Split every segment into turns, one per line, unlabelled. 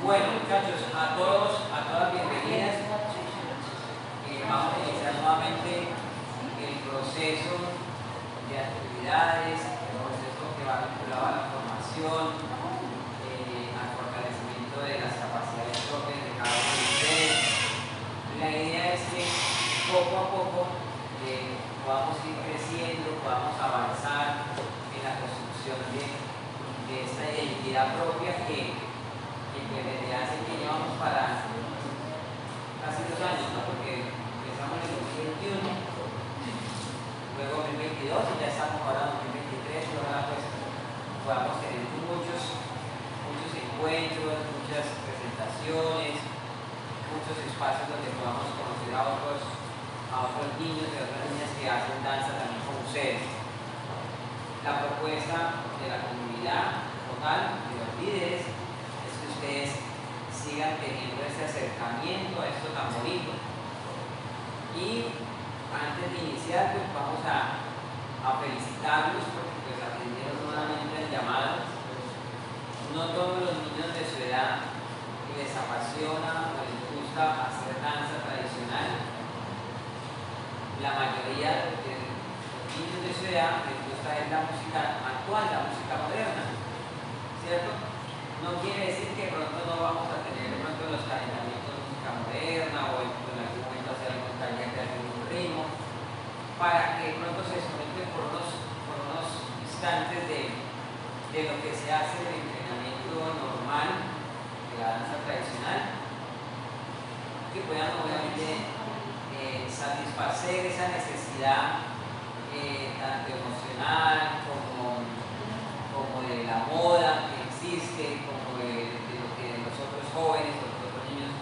Bueno, muchachos, a todas bienvenidas. Vamos a iniciar nuevamente el proceso de actividades, el proceso que va vinculado a la formación, al fortalecimiento de las capacidades propias de cada uno de ustedes. La idea es que poco a poco podamos ir creciendo, podamos avanzar en la construcción de esta identidad propia que desde hace que llevamos para casi 2 años, ¿no? Porque empezamos en el 2021, luego en el 2022 y ya estamos ahora en el 2023, y ahora pues podamos tener muchos encuentros, muchas presentaciones, muchos espacios donde podamos conocer a otros niños y a otras niñas que hacen danza también con ustedes. La propuesta de la comunidad total, de los líderes, ustedes sigan teniendo ese acercamiento a esto tan bonito. Y antes de iniciar, pues vamos a felicitarlos porque pues atendieron nuevamente el llamado. No todos los niños de su edad les apasiona o les gusta hacer danza tradicional. La mayoría de los niños de su edad les gusta la música actual, la música moderna, ¿cierto? No quiere decir que pronto no vamos a tener de pronto los calentamientos de música moderna o en algún momento hacer algún taller de algún ritmo, para que pronto se someten por unos instantes de lo que se hace en el entrenamiento normal de la danza tradicional, que puedan obviamente satisfacer esa necesidad tanto emocional como de la moda que existe, como de lo que los otros jóvenes, los otros niños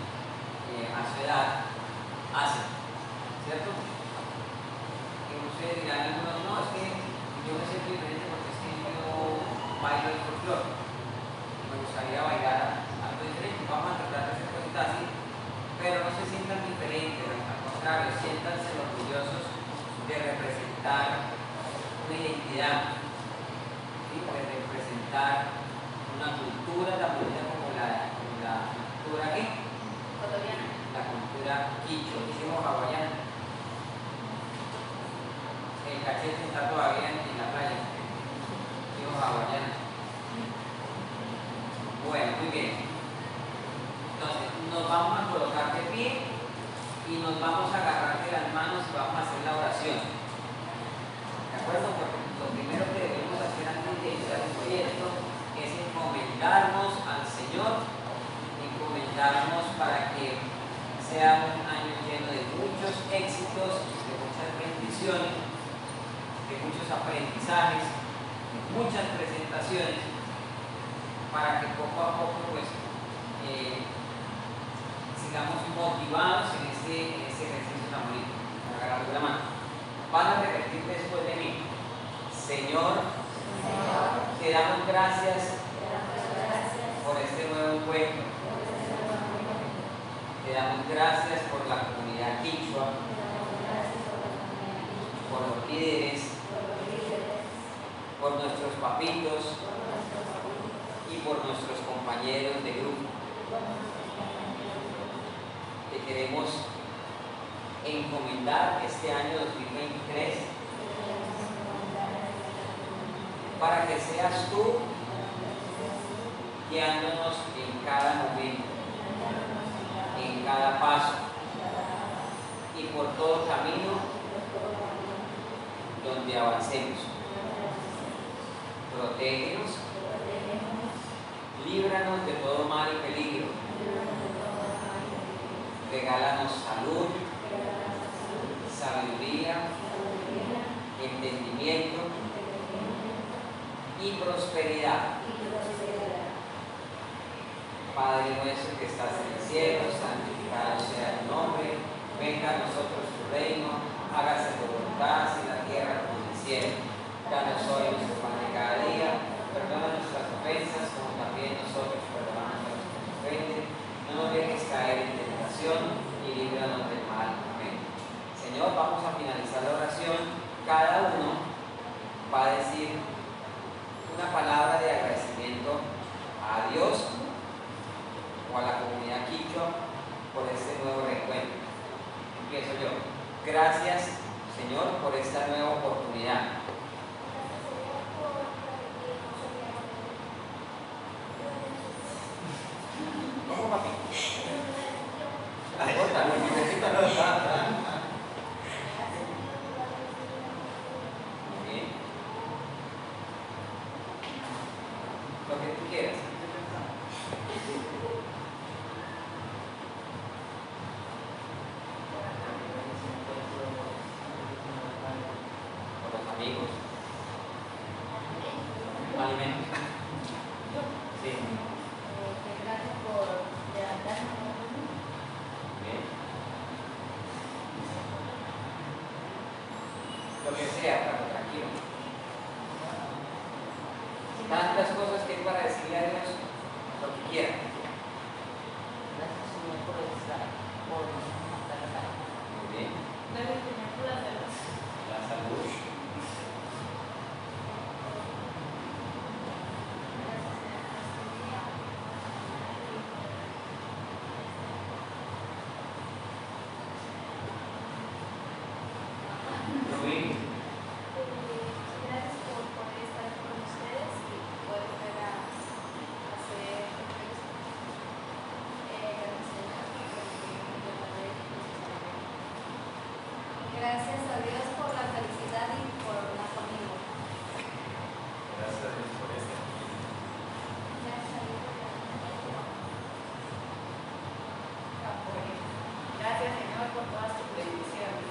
a su edad hacen, ¿cierto? Que ustedes dirán algunos, no, es que yo me siento diferente porque es que yo bailo el folclore, me gustaría bailar algo diferente, vamos a tratar de hacer cositas así, pero no se sientan diferentes, al contrario, siéntanse orgullosos de representar una identidad, ¿sí? De representar una cultura tan bonita como la cultura ¿qué? Ecuatoriana. La cultura quichua, hicimos hawaiana. El cachete está todavía en la playa. Hicimos hawaiana. Bueno, muy bien. Entonces, nos vamos a colocar de pie y nos vamos a agarrar de las manos y vamos a hacer la oración. ¿De acuerdo? Porque lo primero que debemos hacer antes de iniciar el proyecto es encomendarnos al Señor, encomendarnos para que sea un año lleno de muchos éxitos, de muchas bendiciones, de muchos aprendizajes, de muchas presentaciones, para que poco a poco pues sigamos motivados en este ejercicio tan bonito. Agarrando la mano. Van a repetir después de mí. Señor, te damos gracias por este nuevo encuentro. Te damos gracias por la comunidad quichua, por los líderes, por nuestros papitos y por nuestros compañeros de grupo. Te queremos encomendar este año 2023 para que seas tú guiándonos en cada momento, en cada paso y por todo camino donde avancemos. Protégenos, líbranos de todo mal y peligro. Regálanos salud, sabiduría, entendimiento y prosperidad. Padre nuestro que estás en el cielo, santificado sea tu nombre, venga a nosotros tu reino, hágase tu voluntad en la tierra como en el cielo. Danos hoy nuestro pan de cada día, perdona nuestras ofensas como también nosotros perdonamos a los que nos ofenden. No nos dejes caer en tentación y líbranos del mal. Amén. Señor, vamos a finalizar la oración. Cada uno va a decir una palabra de agradecimiento a Dios o a la comunidad quichua por este nuevo reencuentro. Empiezo yo. Gracias, Señor, por esta nueva oportunidad. ¿Cómo, papi? Acórtalo, mi boquita no está. Muy bien. Lo que tú quieras. Por los amigos. Alimentos. Sí.
Gracias por levantarnos.
Bien. Lo que sea, pero tranquilo. Tantas cosas que hay para decirle a Dios, lo que quiera.
Gracias, Señor, por estar, por estar acá.
Muy bien.
Gracias, Señor, por la salud.
La salud. Rubí.
Gracias por poder estar con ustedes y poder volver a hacer gracias a Dios por la felicidad y por la familia.
Gracias a Dios por este
Gracias a Dios por la familia.
Gracias, Señor, por todas tus bendiciones.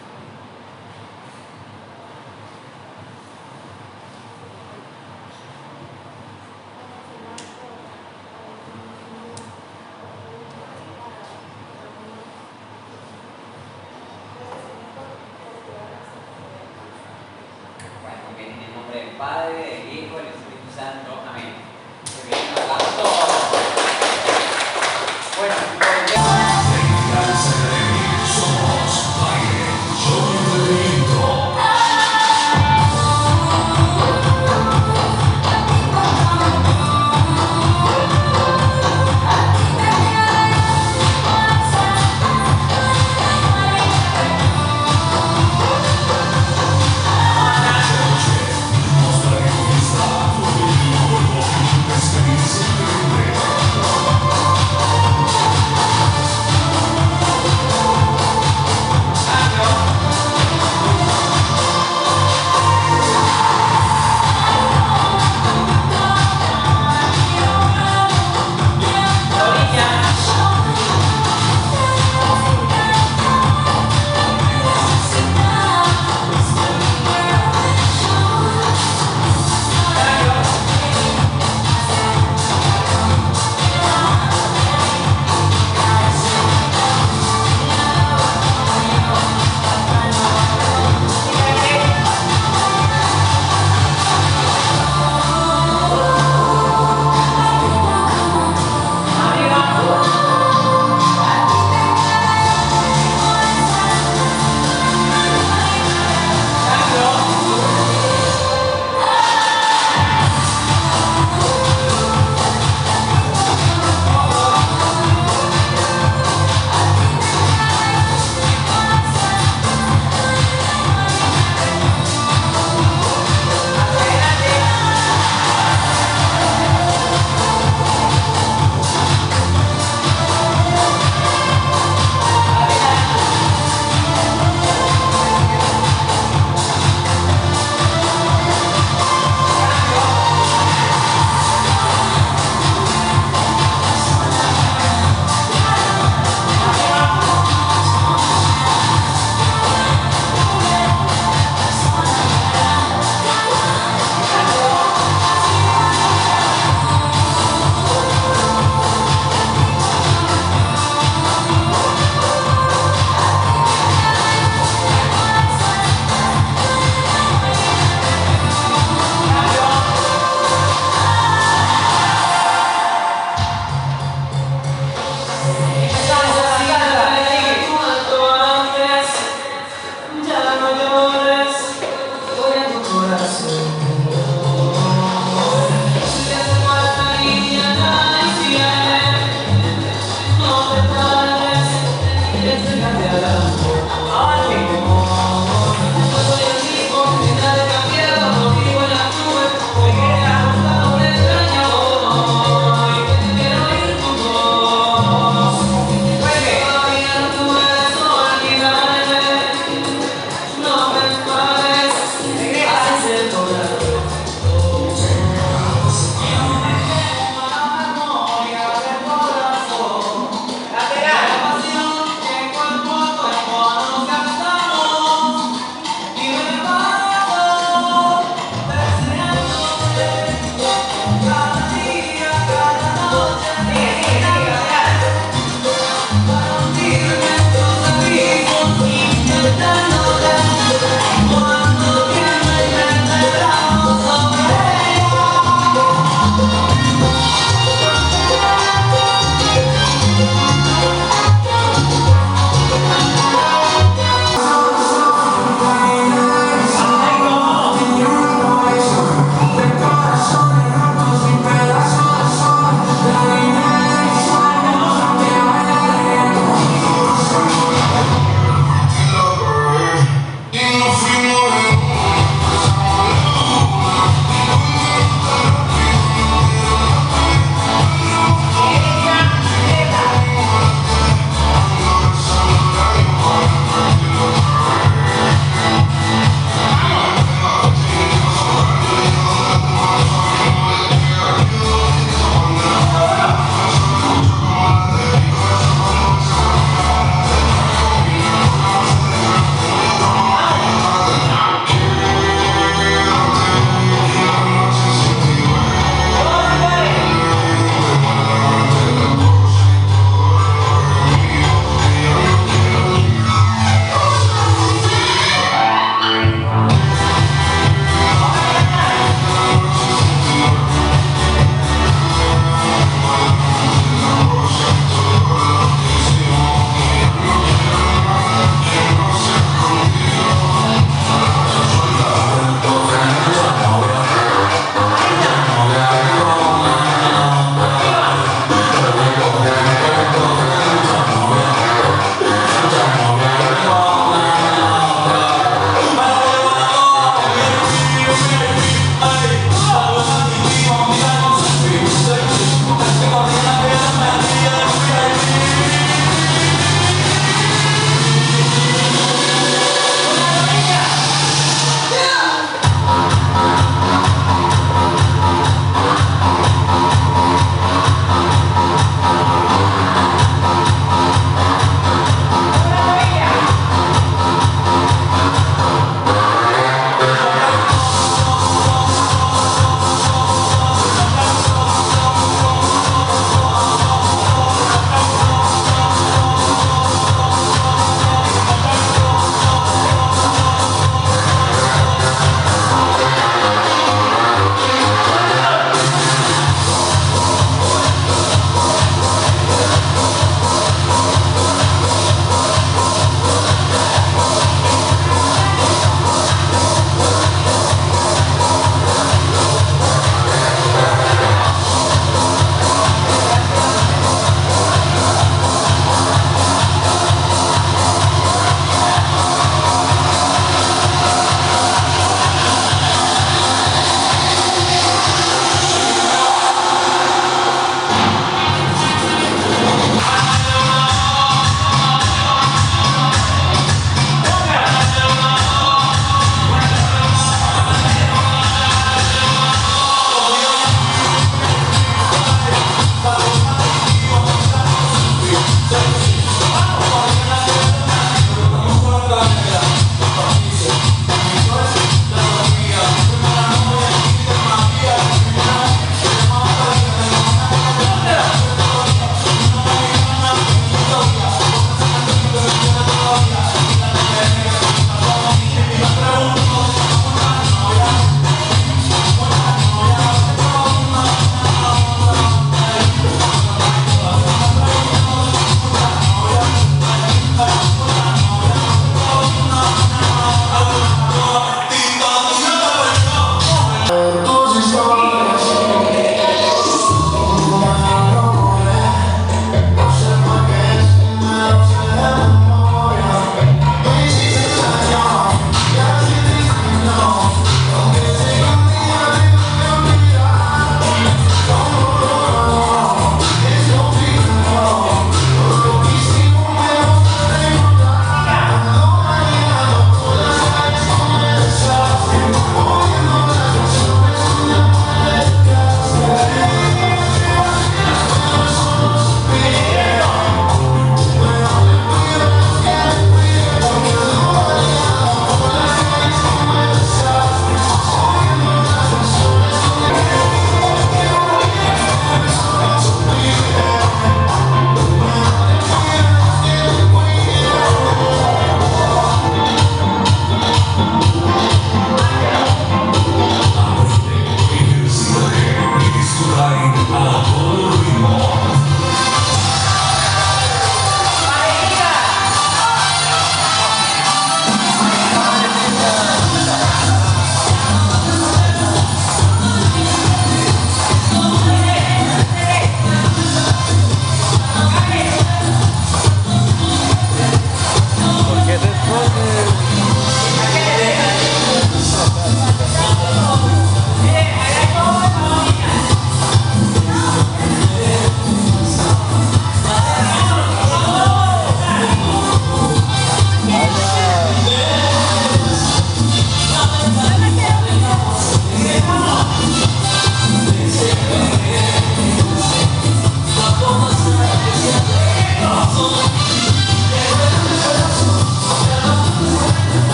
Bueno, muy bien, en el nombre del Padre, del Hijo, del Espíritu Santo. Amén. Muy bien, un aplauso. Bueno,
Mostraremos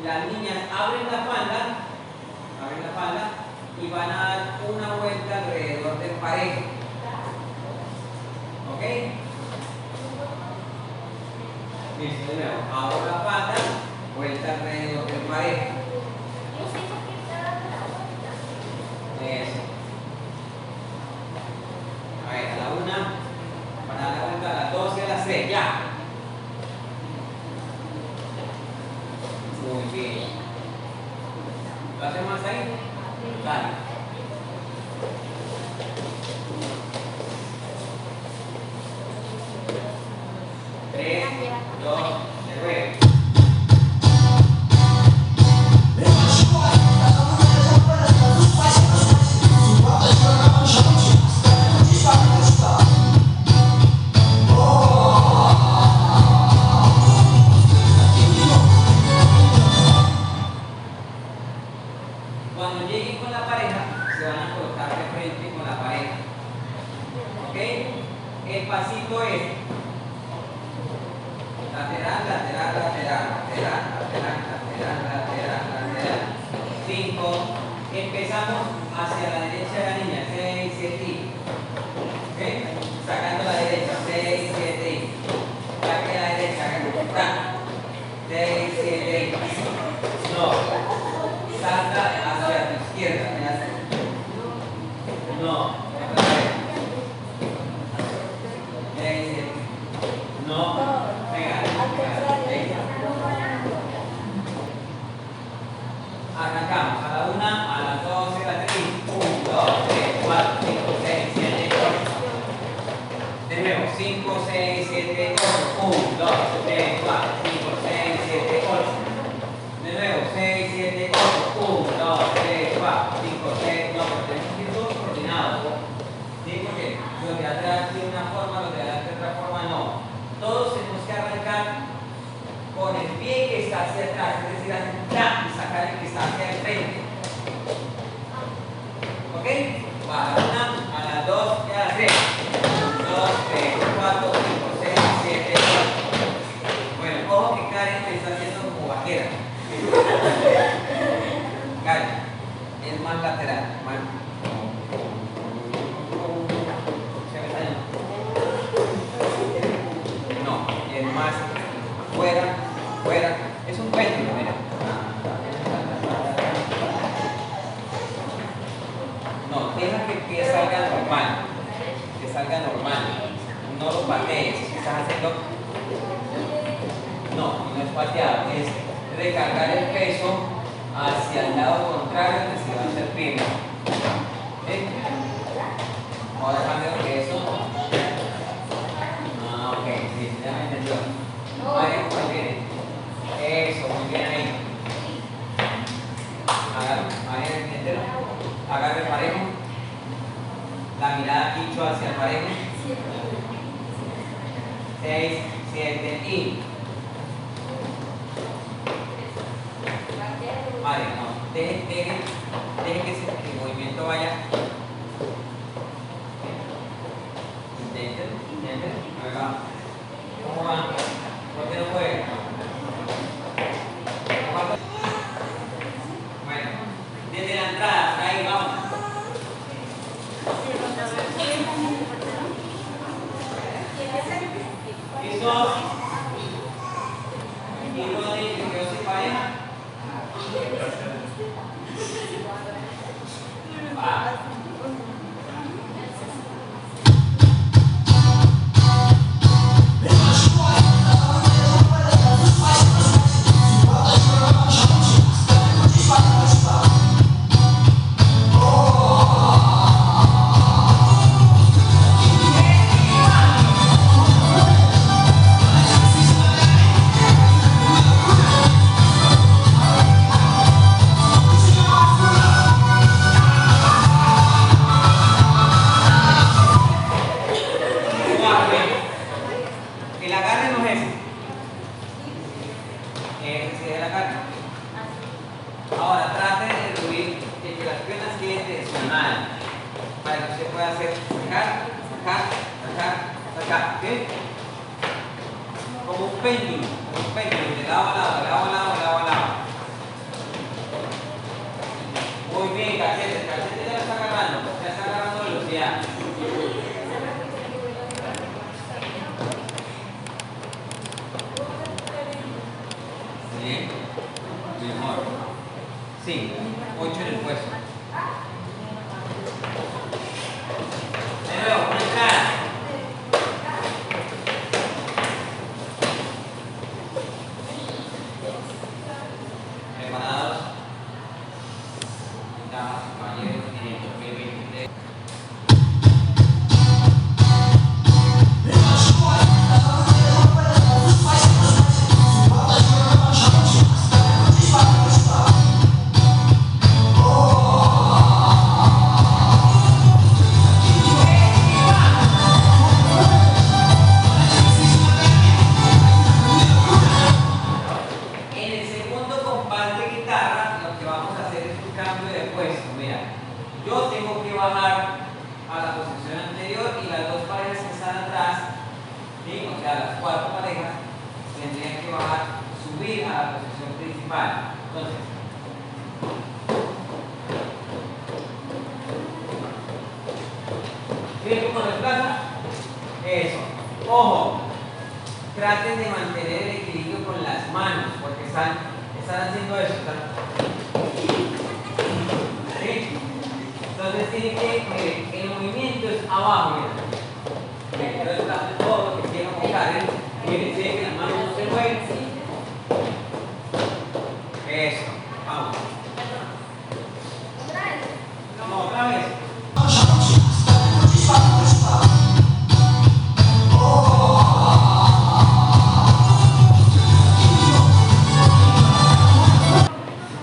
las niñas abren la falda y van a dar una vuelta alrededor del parejo. ¿Ok? Listo, de nuevo. Abro la falda, vuelta alrededor del parejo. Eso. A ver, a la 1, van a dar la vuelta a las 2 y a las 3, ya. Muy bien. ¿Lo hacemos hasta ahí? Dale. Tres, dos, nueve. Cuando lleguen con la pareja, se van a colocar de frente con la pareja. ¿Ok? El pasito es lateral, lateral, lateral, lateral, lateral, lateral, lateral, lateral. 5. Empezamos hacia la derecha de la niña. 6, 7. ¿Ok? Sacando la derecha. 6, 7. Saque la derecha. 6, 7. No. Salta hacia tu izquierda. No. No. Venga. Arrancamos a la 1, a las 2, a las 3. 1, 2, 3, 4, 5, 6, 7, 8. De nuevo. 5, 6, 7, 8. 1, 2, 3, 4, 5, 6, 7, 8. De nuevo. 6, 7, 8. 1, 2, 3, 4, 5, 6. No, pero tenemos que ir todos coordinados. ¿Sí? Porque los de atrás tienen una forma, los de adelante de otra forma no. Todos tenemos que arrancar con el pie que está hacia atrás, es decir, hacer un tap y sacar el que está hacia el frente. ¿Ok? Va a la 1, a las 2 y a las 3. 1, 2, 3, 4, 5, 6, 7, 8. Bueno, ojo que Karen me está haciendo como vaquera. Karen, es más lateral. No, es más fuera, fuera. Es un péndulo, mira. No, deja que el pie salga normal. Que salga normal. No lo patees. Estás haciendo. No es pateado. Es recargar el peso hacia el lado contrario que se va a hacer firme. ¿Sí? Ahora cambio que eso. Ok, sí, ya me entendió. Vale, muy bien. Eso, muy bien ahí. Agarre el parejo. La mirada quicho hacia el parejo. 6, 7 y. Vale, no. Deje que el movimiento vaya. Intenten. Ahí va. ¿Cómo va? ¿Por qué no puede? Bueno, desde la entrada, ahí vamos. ¿Listos? ¿Y todo de que yo soy pareja? Va. El agarre no es ese. Ese es el agarre. Ahora trate de distribuir que las piernas queden tensionadas para que usted pueda hacer sacar, ¿ok? Como un péndulo, de lado a lado, de lado a lado, de lado a lado. mejor. 5, 8 en el puesto. De nuevo, conectada. Preparados. Damas y caballeros, en el 2023. En el segundo compás de guitarra, lo que vamos a hacer es un cambio de puesto. Mira, yo tengo que bajar a la posición anterior y las dos parejas que están atrás, ¿sí? O sea, las 4 parejas, tendrían que bajar, subir a la posición principal. Entonces, ¿bien cómo lo desplaza? Eso. Ojo, traten de mantener el equilibrio con las manos, porque están haciendo eso. ¿Sí? Entonces tienen que, el movimiento es abajo, mira. Entonces todo lo que quieran montar, tienen que las manos no se mueven. Eso, vamos. No, otra vez.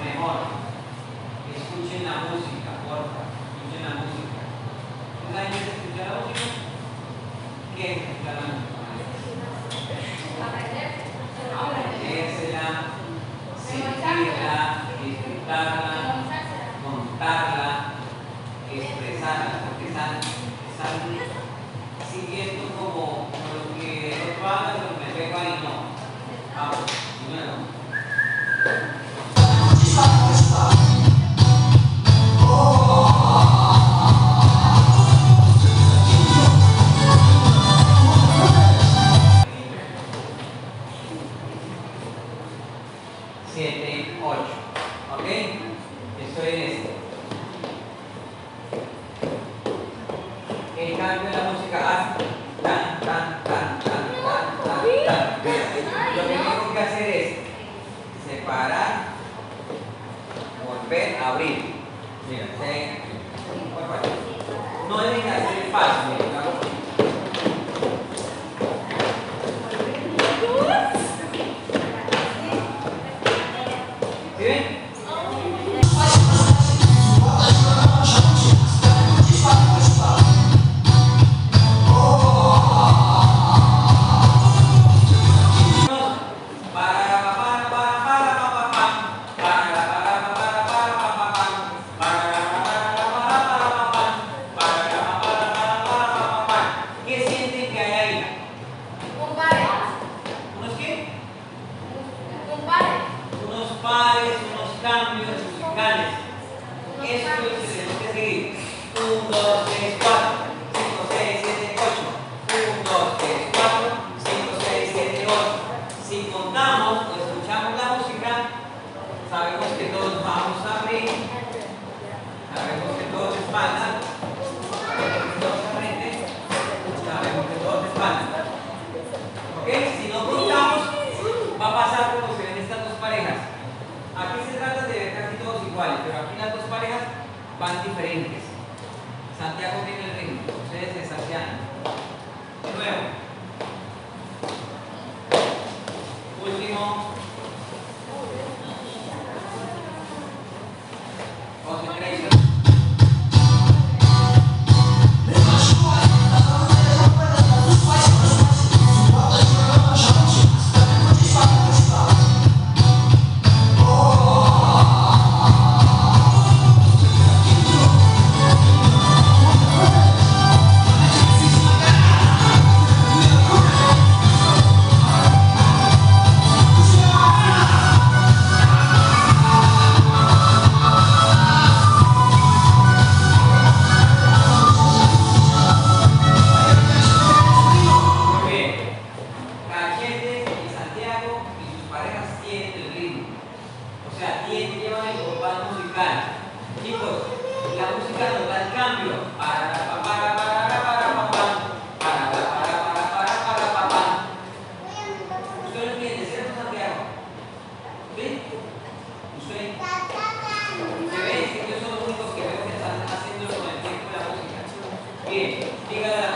Mejor. Escuchen la música, porfa. Escuchen la música. ¿Alguien quiere escuchar la música? ¿Qué es escuchar la música? Aprendérsela, sentirla, disfrutarla, montarla, expresarla, porque están siguiendo como lo que el otro haga, lo que me pega y no. Vamos, primero. 7, 8. ¿Ok? Estoy en este. El cambio de la música hace tan, tan, tan, tan, tan, tan, tan. Lo que tengo que hacer es separar, volver a abrir. Mira, no deben de hacer el paso, mira. ¿Sí ven? ¿Qué sienten que hay ahí? ¿Unos qué? Unos pares, unos cambios musicales. Eso es lo que tenemos que seguir. 1, 2, 3, 4, 5, 6, 7, 8. 1, 2, 3, 4, 5, 6, 7, 8. Si contamos o escuchamos la música, sabemos que todos vamos a abrir, sabemos que todos se espaldan, sabemos que todos se frente, sabemos que todos se espaldan. ¿Ok? Si no contamos, va a pasar como se ven estas dos parejas. Aquí se trata de ver casi todos iguales, pero aquí las dos parejas van diferentes. Santiago tiene el ritmo, ustedes se sacian. De nuevo. Último. Concentration. quién lleva el compás musical. Chicos, la música nos da el cambio. Usted lo entiende, ¿cierto, Santiago? ¿Sí? Usted ve que ellos son los únicos que veo que están haciendo con el tiempo de la música. Bien, dígale a la